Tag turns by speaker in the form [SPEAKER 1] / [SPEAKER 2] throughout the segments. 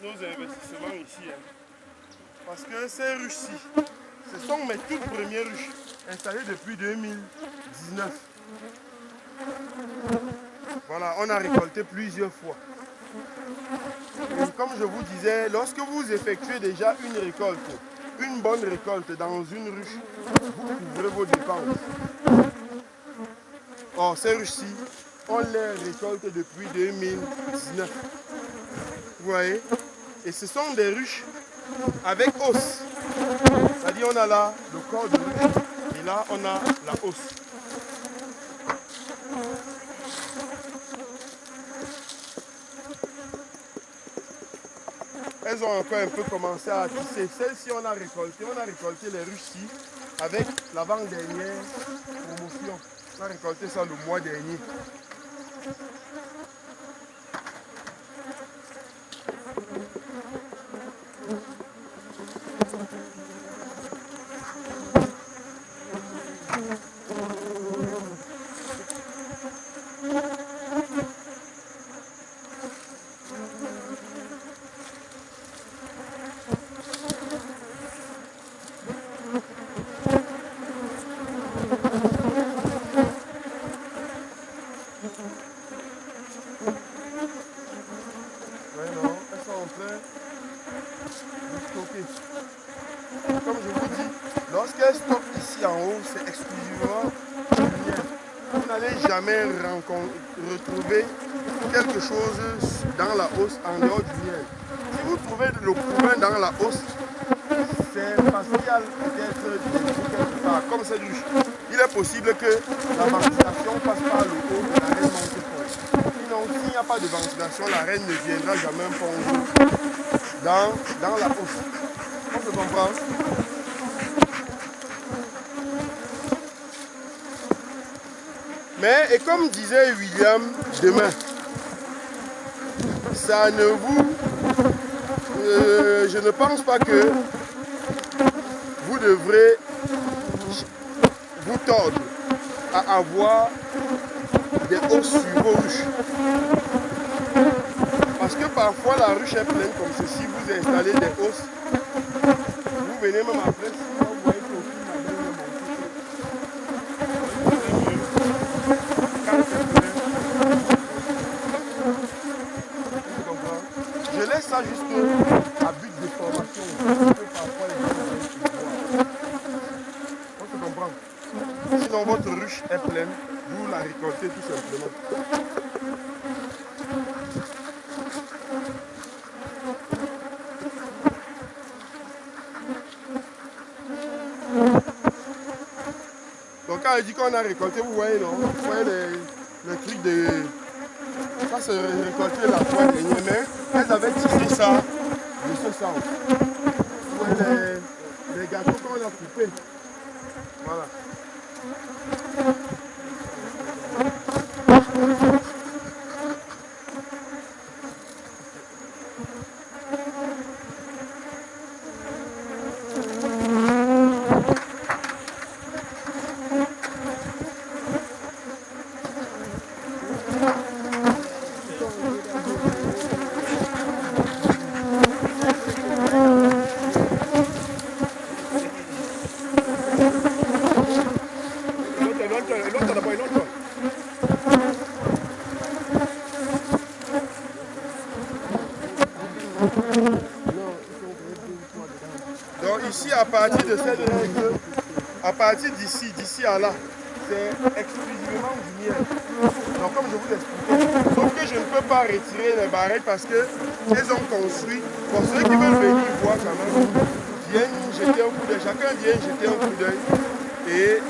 [SPEAKER 1] nos investissements ici. Hein. Parce que ces ruches-ci, ce sont mes toutes premières ruches installées depuis 2019. Voilà, on a récolté plusieurs fois. Et comme je vous disais, lorsque vous effectuez déjà une récolte, une bonne récolte dans une ruche, vous couvrez vos dépenses. Or, ces ruches-ci, on les récolte depuis 2019. Vous voyez? Et ce sont des ruches avec os. C'est-à-dire, on a là le corps de ruche et là, on a la os. Elles ont encore un peu commencé à tisser. Celles-ci, on a récolté les ruches-ci avec l'avant-dernière promotion. On a récolté ça le mois dernier. Comme je vous dis, lorsqu'elle stocke ici en haut, c'est exclusivement du miel. Vous n'allez jamais retrouver quelque chose dans la hausse en dehors du miel. Si vous trouvez le couvain dans la hausse, c'est parce qu'il y a peut-être des trous quelque part, comme cette ruche. Il est possible que la ventilation passe par le haut et la reine monte fort. Sinon, s'il n'y a pas de ventilation, la reine ne viendra jamais pondre dans la hausse. On se comprend? Mais, et comme disait William demain, ça ne vous... je ne pense pas que vous devrez vous tordre à avoir des hausses sur vos ruches. Parce que parfois la ruche est pleine comme ceci, vous installez des hausses, vous venez même après, si vous voyez qu'aucune madame ne monte. Je laisse ça juste à but de formation. Parce que parfois les gens on se comprend. Sinon votre ruche est pleine, vous la récoltez tout simplement. Donc quand elle dit qu'on a récolté, vous voyez non? Vous voyez le truc de... Ça c'est récolté la fois dernière, mais elles avaient tissé ça de ce sens. Vous voyez les gâteaux qu'on a coupés. Voilà. Donc ici, à partir de cette règle, à partir d'ici à là, c'est exclusivement du miel. Donc comme je vous l'expliquais, sauf que je ne peux pas retirer les barrettes parce qu'elles ont construit. Pour ceux qui veulent venir voir quand même, viennent jeter un coup d'œil. Chacun vient jeter un coup d'œil et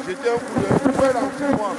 [SPEAKER 1] jeter un coup d'œil. Vous pouvez l'entrer moi.